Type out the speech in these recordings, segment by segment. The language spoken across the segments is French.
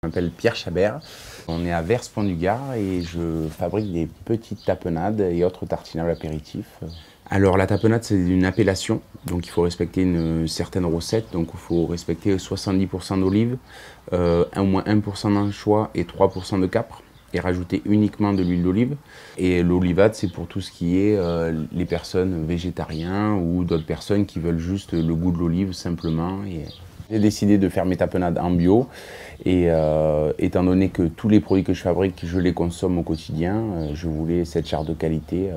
m'appelle Pierre Chabert. On est à Vers-Pont-du-Gard et je fabrique des petites tapenades et autres tartinables apéritifs. Alors la tapenade, c'est une appellation, donc il faut respecter une certaine recette. Donc il faut respecter 70% d'olives, au moins 1% d'anchois et 3% de capre, et rajouter uniquement de l'huile d'olive. Et l'olivade, c'est pour tout ce qui est les personnes végétariennes ou d'autres personnes qui veulent juste le goût de l'olive simplement. J'ai décidé de faire mes tapenades en bio et étant donné que tous les produits que je fabrique, je les consomme au quotidien, je voulais cette charte de qualité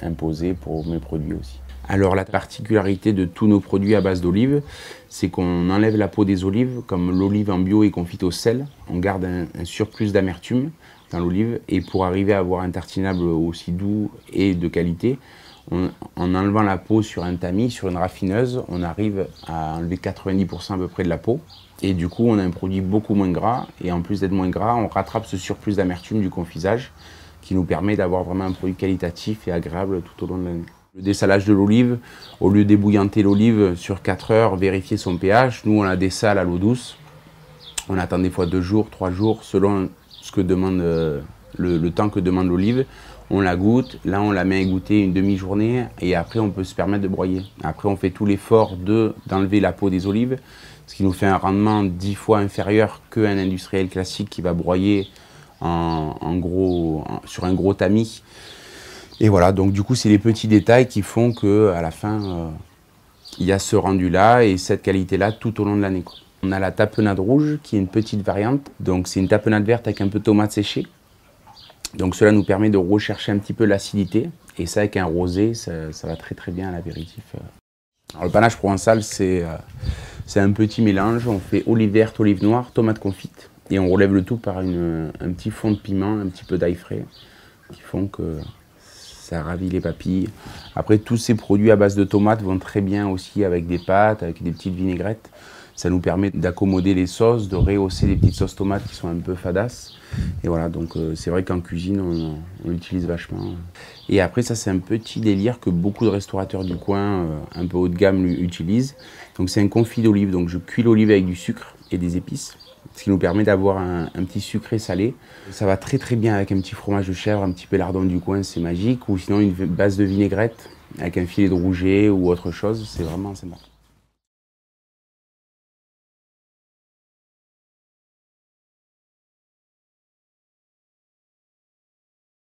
imposée pour mes produits aussi. Alors la particularité de tous nos produits à base d'olive, c'est qu'on enlève la peau des olives. Comme l'olive en bio est confite au sel, on garde un surplus d'amertume dans l'olive, et pour arriver à avoir un tartinable aussi doux et de qualité, en enlevant la peau sur un tamis, sur une raffineuse, on arrive à enlever 90% à peu près de la peau. Et du coup, on a un produit beaucoup moins gras. Et en plus d'être moins gras, on rattrape ce surplus d'amertume du confisage qui nous permet d'avoir vraiment un produit qualitatif et agréable tout au long de l'année. Le dessalage de l'olive, au lieu d'ébouillanter l'olive sur 4 heures, vérifier son pH, nous on la dessale à l'eau douce. On attend des fois 2 jours, 3 jours, selon ce que demande le temps que demande l'olive. On la goûte, là on la met à égoutter une demi-journée et après on peut se permettre de broyer. Après on fait tout l'effort d'enlever la peau des olives, ce qui nous fait un rendement 10 fois inférieur qu'un industriel classique qui va broyer sur un gros tamis. Et voilà, donc du coup c'est les petits détails qui font qu'à la fin il y a ce rendu là et cette qualité là tout au long de l'année. On a la tapenade rouge qui est une petite variante, donc c'est une tapenade verte avec un peu de tomate séchée. Donc cela nous permet de rechercher un petit peu l'acidité, et ça avec un rosé, ça va très très bien à l'apéritif. Alors le panache provençal, c'est un petit mélange. On fait olive verte, olive noire, tomate confite, et on relève le tout par un petit fond de piment, un petit peu d'ail frais, qui font que ça ravit les papilles. Après, tous ces produits à base de tomates vont très bien aussi avec des pâtes, avec des petites vinaigrettes. Ça nous permet d'accommoder les sauces, de rehausser les petites sauces tomates qui sont un peu fadasses. Et voilà, donc c'est vrai qu'en cuisine, on l'utilise vachement. Et après, ça c'est un petit délire que beaucoup de restaurateurs du coin, un peu haut de gamme, utilisent. Donc c'est un confit d'olive. Donc je cuis l'olive avec du sucre et des épices, ce qui nous permet d'avoir un petit sucré salé. Ça va très très bien avec un petit fromage de chèvre, un petit peu lardon du coin, c'est magique. Ou sinon une base de vinaigrette avec un filet de rouget ou autre chose, c'est vraiment sympa.